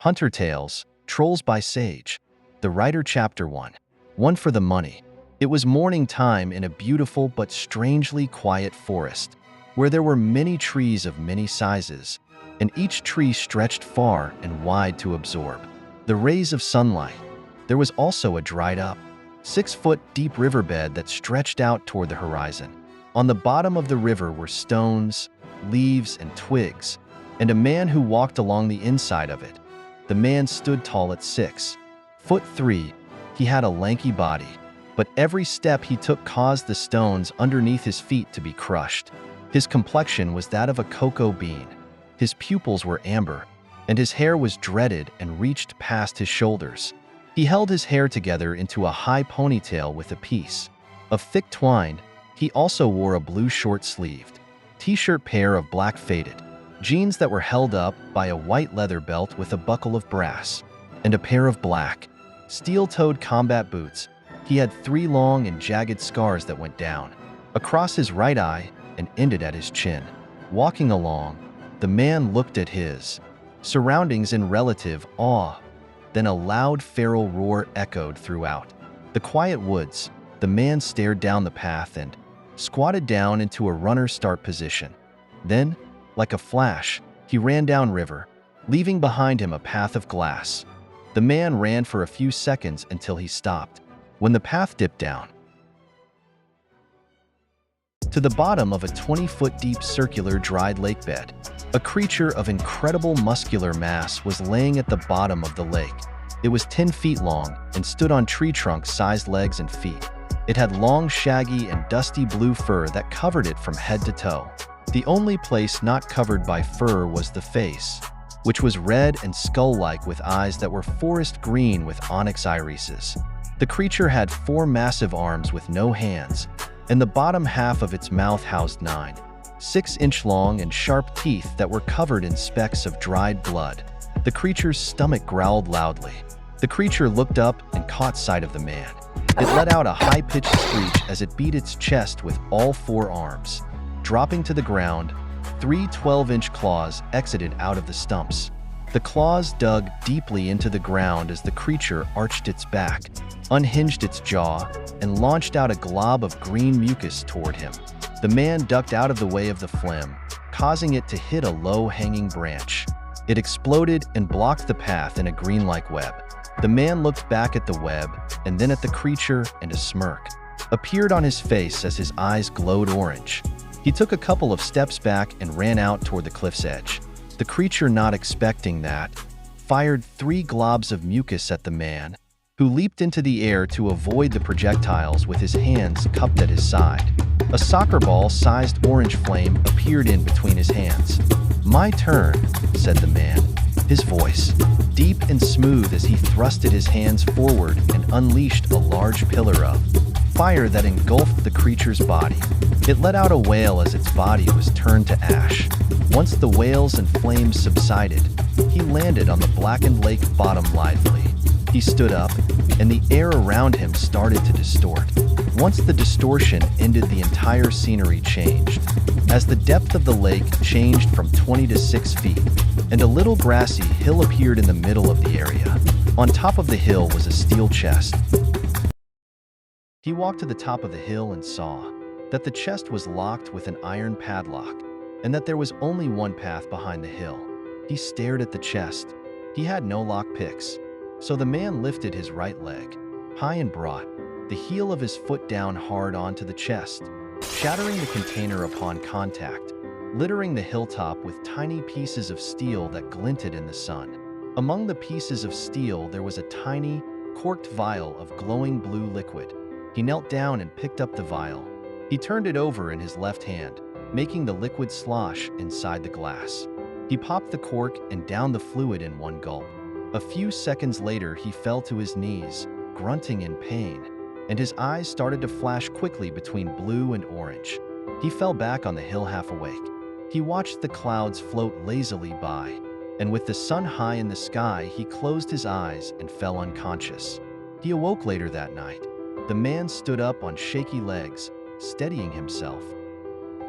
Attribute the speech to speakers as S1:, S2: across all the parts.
S1: Hunter Tales, Trolls by Sage. The Writer Chapter 1. One for the money. It was morning time in a beautiful but strangely quiet forest, where there were many trees of many sizes, and each tree stretched far and wide to absorb the rays of sunlight. There was also a dried-up, 6-foot deep riverbed that stretched out toward the horizon. On the bottom of the river were stones, leaves, and twigs, and a man who walked along the inside of it. The man stood tall at 6'3". He had a lanky body, but every step he took caused the stones underneath his feet to be crushed. His complexion was that of a cocoa bean. His pupils were amber, and his hair was dreaded and reached past his shoulders. He held his hair together into a high ponytail with a piece of thick twine. He also wore a blue short-sleeved t-shirt pair of black faded jeans that were held up by a white leather belt with a buckle of brass, and a pair of black, steel-toed combat boots. He had 3 long and jagged scars that went down across his right eye and ended at his chin. Walking along, the man looked at his surroundings in relative awe. Then a loud feral roar echoed throughout the quiet woods. The man stared down the path and squatted down into a runner's start position. Then, like a flash, he ran downriver, leaving behind him a path of glass. The man ran for a few seconds until he stopped, when the path dipped down to the bottom of a 20-foot deep circular dried lake bed. A creature of incredible muscular mass was laying at the bottom of the lake. It was 10 feet long and stood on tree trunk-sized legs and feet. It had long, shaggy, and dusty blue fur that covered it from head to toe. The only place not covered by fur was the face, which was red and skull-like with eyes that were forest green with onyx irises. The creature had 4 massive arms with no hands, and the bottom half of its mouth housed 9 6-inch-long and sharp teeth that were covered in specks of dried blood. The creature's stomach growled loudly. The creature looked up and caught sight of the man. It let out a high-pitched screech as it beat its chest with all 4 arms. Dropping to the ground, 3 12-inch claws exited out of the stumps. The claws dug deeply into the ground as the creature arched its back, unhinged its jaw, and launched out a glob of green mucus toward him. The man ducked out of the way of the phlegm, causing it to hit a low-hanging branch. It exploded and blocked the path in a green-like web. The man looked back at the web and then at the creature, and a smirk appeared on his face as his eyes glowed orange. He took a couple of steps back and ran out toward the cliff's edge. The creature, not expecting that, fired 3 globs of mucus at the man, who leaped into the air to avoid the projectiles with his hands cupped at his side. A soccer ball-sized orange flame appeared in between his hands. "My turn," said the man, his voice deep and smooth as he thrusted his hands forward and unleashed a large pillar of fire that engulfed the creature's body. It let out a wail as its body was turned to ash. Once the wails and flames subsided, he landed on the blackened lake bottom lithely. He stood up, and the air around him started to distort. Once the distortion ended, the entire scenery changed, as the depth of the lake changed from 20 to 6 feet, and a little grassy hill appeared in the middle of the area. On top of the hill was a steel chest. He walked to the top of the hill and saw that the chest was locked with an iron padlock, and that there was only one path behind the hill. He stared at the chest. He had no lock picks, so the man lifted his right leg high and brought the heel of his foot down hard onto the chest, shattering the container upon contact, littering the hilltop with tiny pieces of steel that glinted in the sun. Among the pieces of steel there was a tiny, corked vial of glowing blue liquid. He knelt down and picked up the vial. He turned it over in his left hand, making the liquid slosh inside the glass. He popped the cork and downed the fluid in one gulp. A few seconds later, he fell to his knees, grunting in pain, and his eyes started to flash quickly between blue and orange. He fell back on the hill half awake. He watched the clouds float lazily by, and with the sun high in the sky, he closed his eyes and fell unconscious. He awoke later that night. The man stood up on shaky legs, steadying himself.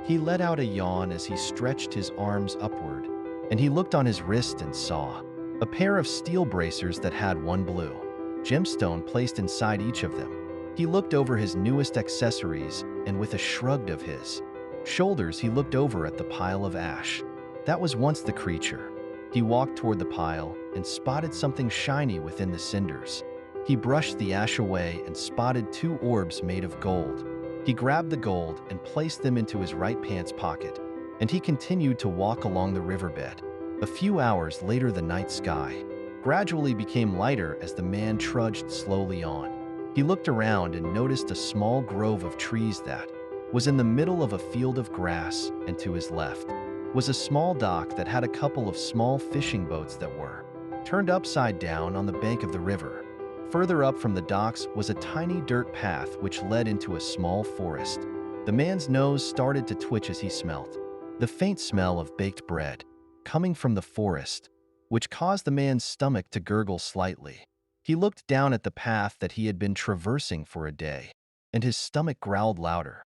S1: He let out a yawn as he stretched his arms upward, and he looked on his wrist and saw a pair of steel bracers that had one blue gemstone placed inside each of them. He looked over his newest accessories, and with a shrug of his shoulders, he looked over at the pile of ash. That was once the creature. He walked toward the pile and spotted something shiny within the cinders. He brushed the ash away and spotted two orbs made of gold. He grabbed the gold and placed them into his right pants pocket, and he continued to walk along the riverbed. A few hours later, the night sky gradually became lighter as the man trudged slowly on. He looked around and noticed a small grove of trees that was in the middle of a field of grass, and to his left was a small dock that had a couple of small fishing boats that were turned upside down on the bank of the river. Further up from the docks was a tiny dirt path which led into a small forest. The man's nose started to twitch as he smelt the faint smell of baked bread coming from the forest, which caused the man's stomach to gurgle slightly. He looked down at the path that he had been traversing for a day, and his stomach growled louder.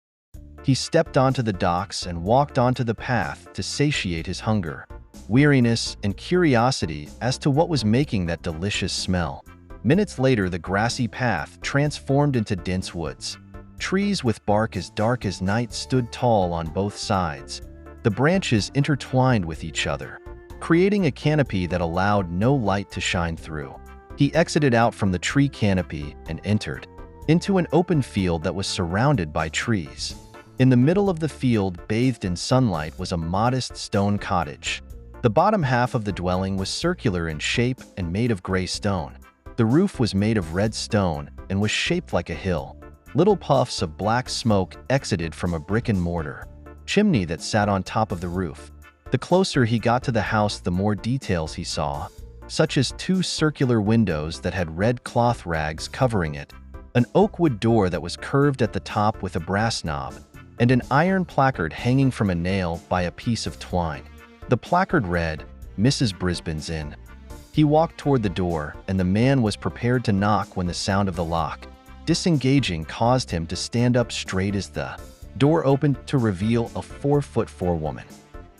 S1: He stepped onto the docks and walked onto the path to satiate his hunger, weariness, and curiosity as to what was making that delicious smell. Minutes later, the grassy path transformed into dense woods. Trees with bark as dark as night stood tall on both sides. The branches intertwined with each other, creating a canopy that allowed no light to shine through. He exited out from the tree canopy and entered into an open field that was surrounded by trees. In the middle of the field, bathed in sunlight, was a modest stone cottage. The bottom half of the dwelling was circular in shape and made of gray stone. The roof was made of red stone and was shaped like a hill. Little puffs of black smoke exited from a brick and mortar chimney that sat on top of the roof. The closer he got to the house, the more details he saw, such as two circular windows that had red cloth rags covering it, an oak wood door that was curved at the top with a brass knob, and an iron placard hanging from a nail by a piece of twine. The placard read, "Mrs. Brisbane's Inn." He walked toward the door, and the man was prepared to knock when the sound of the lock disengaging caused him to stand up straight as the door opened to reveal a 4'4" woman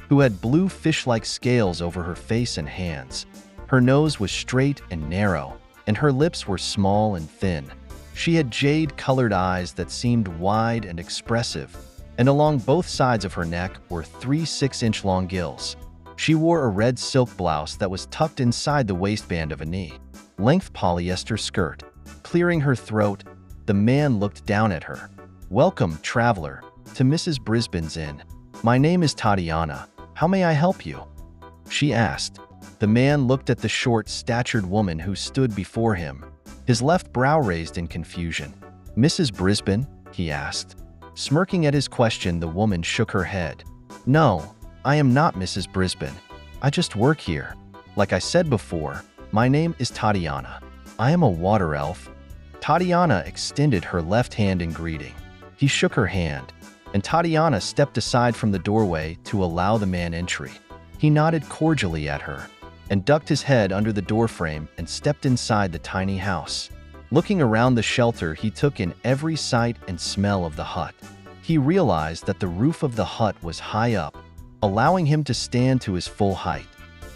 S1: who had blue fish-like scales over her face and hands. Her nose was straight and narrow, and her lips were small and thin. She had jade-colored eyes that seemed wide and expressive, and along both sides of her neck were 3 6-inch-long gills. She wore a red silk blouse that was tucked inside the waistband of a knee-length polyester skirt. Clearing her throat, the man looked down at her. "Welcome, traveler, to Mrs. Brisbane's Inn. My name is Tatiana. How may I help you?" she asked. The man looked at the short-statured woman who stood before him, his left brow raised in confusion. "Mrs. Brisbane?" he asked. Smirking at his question, the woman shook her head. "No, I am not Mrs. Brisbane. I just work here. Like I said before, my name is Tatiana. I am a water elf." Tatiana extended her left hand in greeting. He shook her hand, and Tatiana stepped aside from the doorway to allow the man entry. He nodded cordially at her and ducked his head under the doorframe and stepped inside the tiny house. Looking around the shelter, he took in every sight and smell of the hut. He realized that the roof of the hut was high up, allowing him to stand to his full height.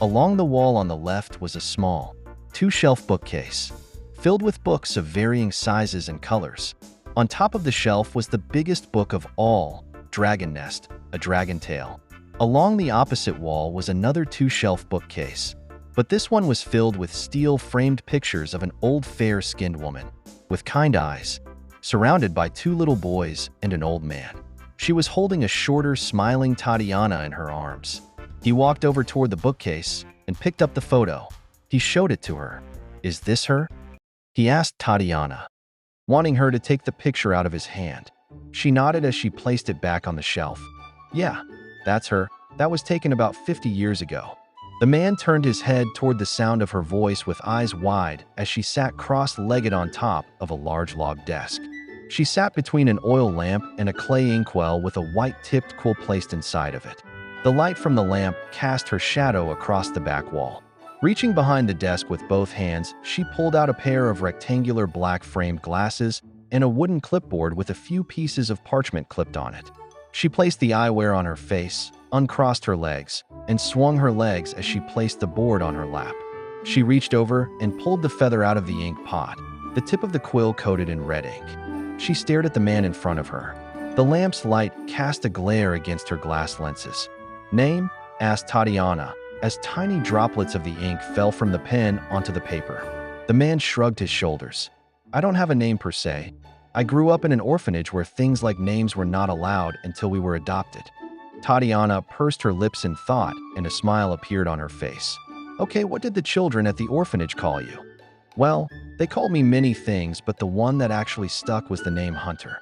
S1: Along the wall on the left was a small, 2-shelf bookcase, filled with books of varying sizes and colors. On top of the shelf was the biggest book of all, Dragon Nest, a Dragon Tale. Along the opposite wall was another 2-shelf bookcase, but this one was filled with steel-framed pictures of an old fair-skinned woman with kind eyes, surrounded by 2 little boys and an old man. She was holding a shorter, smiling Tatiana in her arms. He walked over toward the bookcase and picked up the photo. He showed it to her. "Is this her?" he asked Tatiana, wanting her to take the picture out of his hand. She nodded as she placed it back on the shelf. "Yeah, that's her. That was taken about 50 years ago." The man turned his head toward the sound of her voice with eyes wide as she sat cross-legged on top of a large log desk. She sat between an oil lamp and a clay inkwell with a white-tipped quill placed inside of it. The light from the lamp cast her shadow across the back wall. Reaching behind the desk with both hands, she pulled out a pair of rectangular black-framed glasses and a wooden clipboard with a few pieces of parchment clipped on it. She placed the eyewear on her face, uncrossed her legs, and swung her legs as she placed the board on her lap. She reached over and pulled the feather out of the ink pot, the tip of the quill coated in red ink. She stared at the man in front of her. The lamp's light cast a glare against her glass lenses. "Name?" asked Tatiana, as tiny droplets of the ink fell from the pen onto the paper. The man shrugged his shoulders. "I don't have a name per se. I grew up in an orphanage where things like names were not allowed until we were adopted." Tatiana pursed her lips in thought, and a smile appeared on her face. "Okay, what did the children at the orphanage call you?" "Well, they called me many things, but the one that actually stuck was the name Hunter."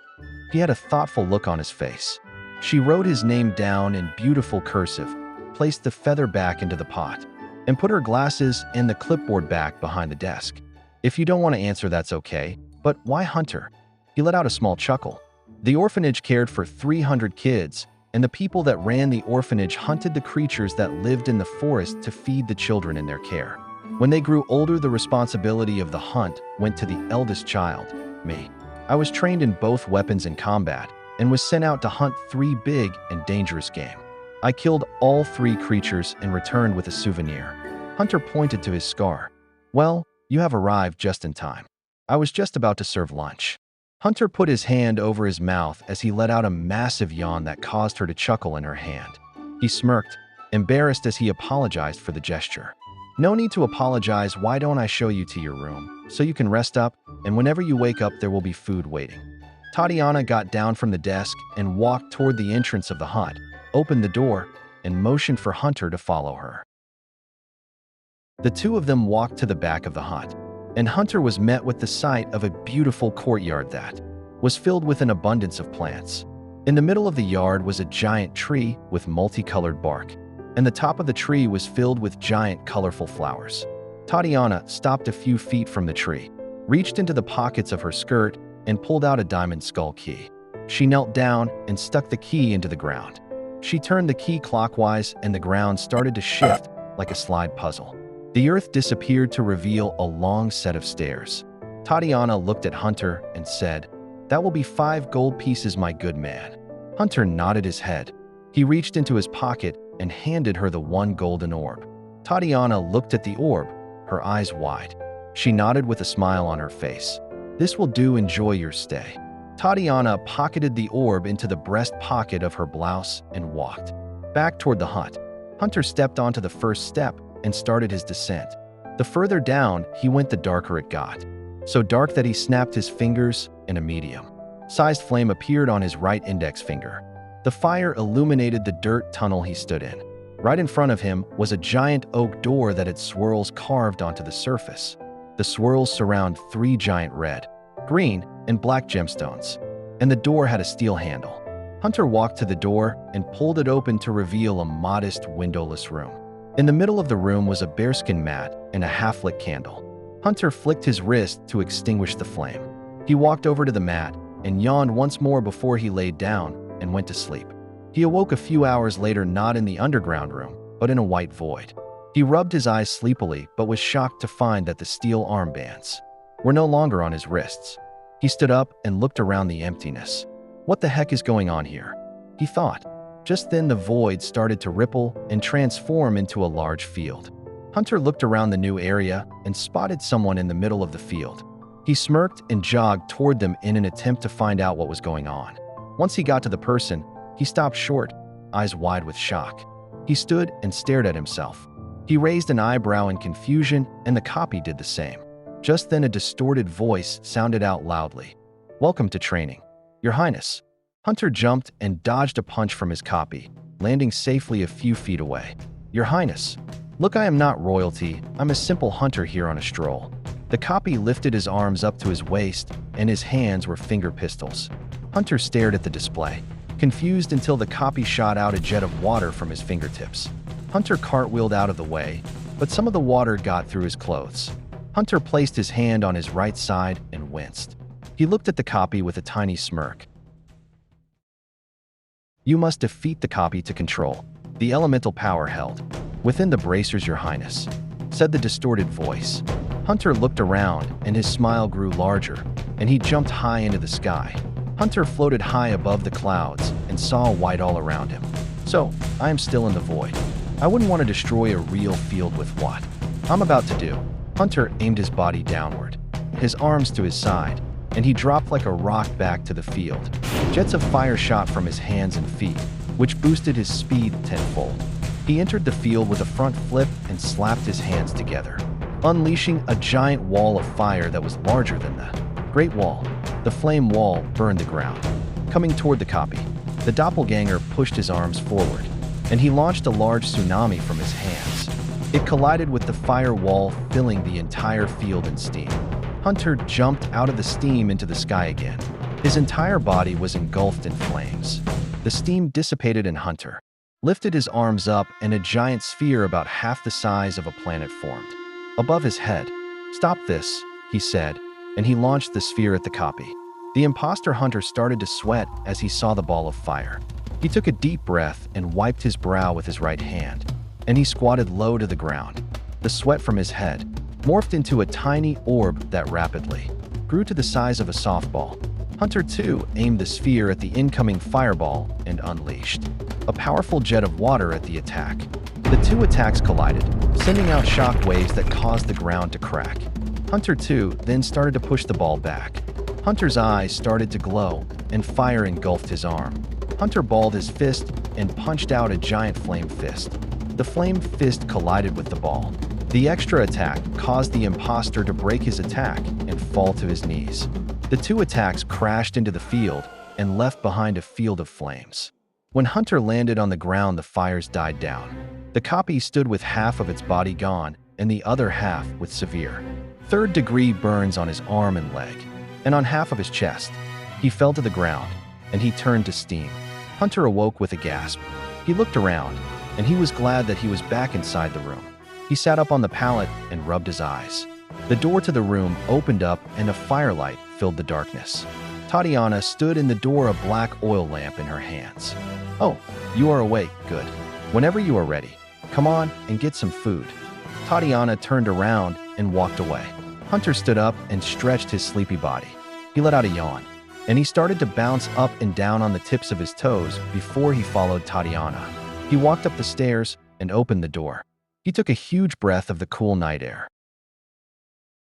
S1: He had a thoughtful look on his face. She wrote his name down in beautiful cursive, placed the feather back into the pot, and put her glasses and the clipboard back behind the desk. "If you don't want to answer, that's okay, but why Hunter?" He let out a small chuckle. "The orphanage cared for 300 kids, and the people that ran the orphanage hunted the creatures that lived in the forest to feed the children in their care. When they grew older, the responsibility of the hunt went to the eldest child, me. I was trained in both weapons and combat, and was sent out to hunt 3 big and dangerous game. I killed all 3 creatures and returned with a souvenir." Hunter pointed to his scar. "Well, you have arrived just in time. I was just about to serve lunch." Hunter put his hand over his mouth as he let out a massive yawn that caused her to chuckle in her hand. He smirked, embarrassed as he apologized for the gesture. "No need to apologize. Why don't I show you to your room, so you can rest up, and whenever you wake up there will be food waiting." Tatiana got down from the desk and walked toward the entrance of the hut, opened the door, and motioned for Hunter to follow her. The two of them walked to the back of the hut, and Hunter was met with the sight of a beautiful courtyard that was filled with an abundance of plants. In the middle of the yard was a giant tree with multicolored bark, and the top of the tree was filled with giant colorful flowers. Tatiana stopped a few feet from the tree, reached into the pockets of her skirt, and pulled out a diamond skull key. She knelt down and stuck the key into the ground. She turned the key clockwise, and the ground started to shift like a slide puzzle. The earth disappeared to reveal a long set of stairs. Tatiana looked at Hunter and said, "That will be 5 gold pieces, my good man." Hunter nodded his head. He reached into his pocket and handed her the 1 golden orb. Tatiana looked at the orb, her eyes wide. She nodded with a smile on her face. "This will do, enjoy your stay." Tatiana pocketed the orb into the breast pocket of her blouse and walked back toward the hut. Hunter stepped onto the first step and started his descent. The further down he went, the darker it got. So dark that he snapped his fingers, and a medium-sized flame appeared on his right index finger. The fire illuminated the dirt tunnel he stood in. Right in front of him was a giant oak door that had swirls carved onto the surface. The swirls surround 3 giant red, green, and black gemstones, and the door had a steel handle. Hunter walked to the door and pulled it open to reveal a modest windowless room. In the middle of the room was a bearskin mat and a half-lit candle. Hunter flicked his wrist to extinguish the flame. He walked over to the mat and yawned once more before he laid down and went to sleep. He awoke a few hours later, not in the underground room, but in a white void. He rubbed his eyes sleepily, but was shocked to find that the steel armbands were no longer on his wrists. He stood up and looked around the emptiness. "What the heck is going on here?" he thought. Just then the void started to ripple and transform into a large field. Hunter looked around the new area and spotted someone in the middle of the field. He smirked and jogged toward them in an attempt to find out what was going on. Once he got to the person, he stopped short, eyes wide with shock. He stood and stared at himself. He raised an eyebrow in confusion, and the copy did the same. Just then a distorted voice sounded out loudly. "Welcome to training, Your Highness." Hunter jumped and dodged a punch from his copy, landing safely a few feet away. "Your Highness, look, I am not royalty. I'm a simple hunter here on a stroll." The copy lifted his arms up to his waist, and his hands were finger pistols. Hunter stared at the display, confused until the copy shot out a jet of water from his fingertips. Hunter cartwheeled out of the way, but some of the water got through his clothes. Hunter placed his hand on his right side and winced. He looked at the copy with a tiny smirk. "You must defeat the copy to control the elemental power held within the bracers, Your Highness," said the distorted voice. Hunter looked around, and his smile grew larger, and he jumped high into the sky. Hunter floated high above the clouds and saw white all around him. "So, I am still in the void. I wouldn't want to destroy a real field with what I'm about to do. Hunter aimed his body downward, his arms to his side, and he dropped like a rock back to the field. Jets of fire shot from his hands and feet, which boosted his speed tenfold. He entered the field with a front flip and slapped his hands together, unleashing a giant wall of fire that was larger than the Great Wall. The flame wall burned the ground. Coming toward the copy, the doppelganger pushed his arms forward, and he launched a large tsunami from his hands. It collided with the fire wall, filling the entire field in steam. Hunter jumped out of the steam into the sky again. His entire body was engulfed in flames. The steam dissipated and Hunter lifted his arms up and a giant sphere about half the size of a planet formed above his head. "Stop this," he said, and he launched the sphere at the copy. The imposter Hunter started to sweat as he saw the ball of fire. He took a deep breath and wiped his brow with his right hand, and he squatted low to the ground. The sweat from his head morphed into a tiny orb that rapidly grew to the size of a softball. Hunter too aimed the sphere at the incoming fireball and unleashed a powerful jet of water at the attack. The two attacks collided, sending out shock waves that caused the ground to crack. Hunter too then started to push the ball back. Hunter's eyes started to glow, and fire engulfed his arm. Hunter balled his fist and punched out a giant flame fist. The flame fist collided with the ball. The extra attack caused the imposter to break his attack and fall to his knees. The two attacks crashed into the field and left behind a field of flames. When Hunter landed on the ground, the fires died down. The copy stood with half of its body gone and the other half with severe third-degree burns on his arm and leg, and on half of his chest. He fell to the ground, and he turned to steam. Hunter awoke with a gasp. He looked around, and he was glad that he was back inside the room. He sat up on the pallet and rubbed his eyes. The door to the room opened up and a firelight filled the darkness. Tatiana stood in the door, a black oil lamp in her hands. "Oh, you are awake, good. Whenever you are ready, come on and get some food." Tatiana turned around and walked away. Hunter stood up and stretched his sleepy body. He let out a yawn, and he started to bounce up and down on the tips of his toes before he followed Tatiana. He walked up the stairs and opened the door. He took a huge breath of the cool night air.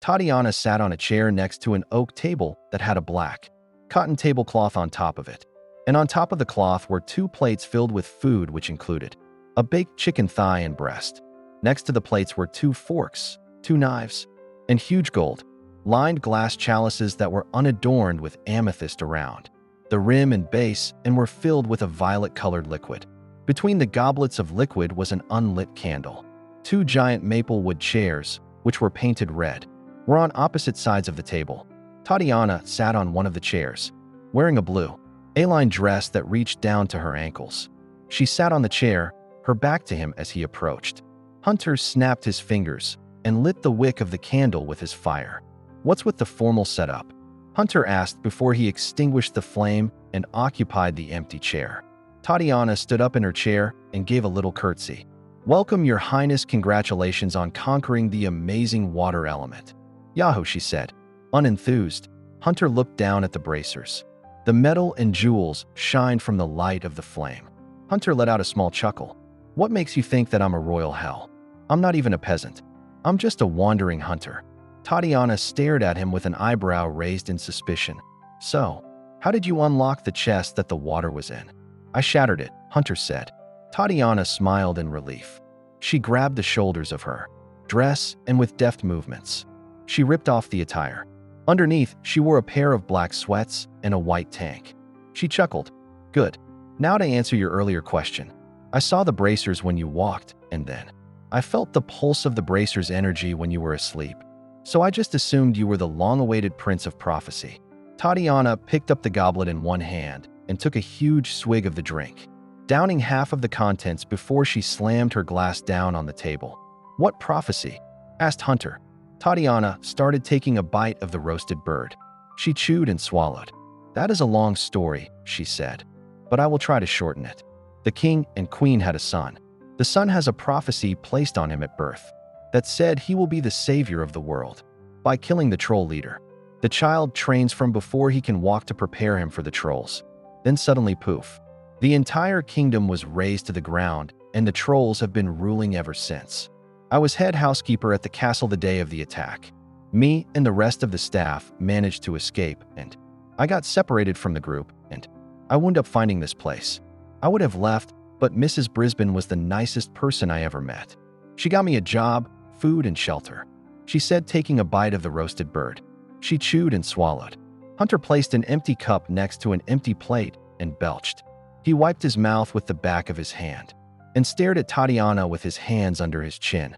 S1: Tatiana sat on a chair next to an oak table that had a black cotton tablecloth on top of it. And on top of the cloth were two plates filled with food, which included a baked chicken thigh and breast. Next to the plates were two forks, two knives, and huge gold-lined glass chalices that were unadorned with amethyst around the rim and base and were filled with a violet-colored liquid. Between the goblets of liquid was an unlit candle. Two giant maple wood chairs, which were painted red, were on opposite sides of the table. Tatiana sat on one of the chairs, wearing a blue A-line dress that reached down to her ankles. She sat on the chair, her back to him as he approached. Hunter snapped his fingers and lit the wick of the candle with his fire. "What's with the formal setup?" Hunter asked before he extinguished the flame and occupied the empty chair. Tatiana stood up in her chair and gave a little curtsy. "Welcome, Your Highness. Congratulations on conquering the amazing water element." "Yahoo," she said. Unenthused, Hunter looked down at the bracers. The metal and jewels shined from the light of the flame. Hunter let out a small chuckle. "What makes you think that I'm a royal hell? I'm not even a peasant. I'm just a wandering hunter." Tatiana stared at him with an eyebrow raised in suspicion. "So, how did you unlock the chest that the water was in?" "I shattered it," Hunter said. Tatiana smiled in relief. She grabbed the shoulders of her dress and with deft movements, she ripped off the attire. Underneath, she wore a pair of black sweats and a white tank. She chuckled. "Good. Now to answer your earlier question. I saw the bracers when you walked, and then I felt the pulse of the bracers' energy when you were asleep. So I just assumed you were the long-awaited Prince of Prophecy." Tatiana picked up the goblet in one hand and took a huge swig of the drink, downing half of the contents before she slammed her glass down on the table. "What prophecy?" asked Hunter. Tatiana started taking a bite of the roasted bird. She chewed and swallowed. "That is a long story," she said, "but I will try to shorten it. The king and queen had a son. The son has a prophecy placed on him at birth that said he will be the savior of the world by killing the troll leader. The child trains from before he can walk to prepare him for the trolls. Then suddenly, poof, the entire kingdom was razed to the ground, and the trolls have been ruling ever since. I was head housekeeper at the castle the day of the attack. Me and the rest of the staff managed to escape, and I got separated from the group, and I wound up finding this place. I would have left, but Mrs. Brisbane was the nicest person I ever met. She got me a job, food, and shelter. She said, taking a bite of the roasted bird. She chewed and swallowed. Hunter placed an empty cup next to an empty plate and belched. He wiped his mouth with the back of his hand and stared at Tatiana with his hands under his chin.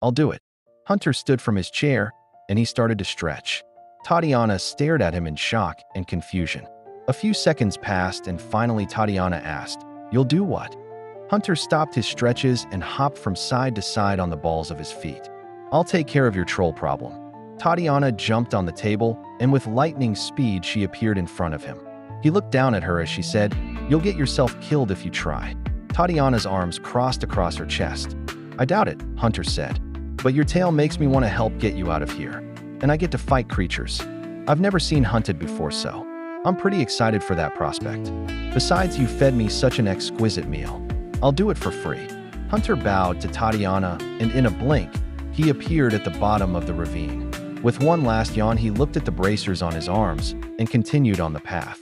S1: "I'll do it." Hunter stood from his chair and he started to stretch. Tatiana stared at him in shock and confusion. A few seconds passed and finally Tatiana asked, "You'll do what?" Hunter stopped his stretches and hopped from side to side on the balls of his feet. "I'll take care of your troll problem." Tatiana jumped on the table, and with lightning speed she appeared in front of him. He looked down at her as she said, "You'll get yourself killed if you try." Tatiana's arms crossed across her chest. "I doubt it," Hunter said. "But your tale makes me want to help get you out of here. And I get to fight creatures I've never seen hunted before, so I'm pretty excited for that prospect. Besides, you fed me such an exquisite meal. I'll do it for free." Hunter bowed to Tatiana, and in a blink, he appeared at the bottom of the ravine. With one last yawn, he looked at the bracers on his arms and continued on the path.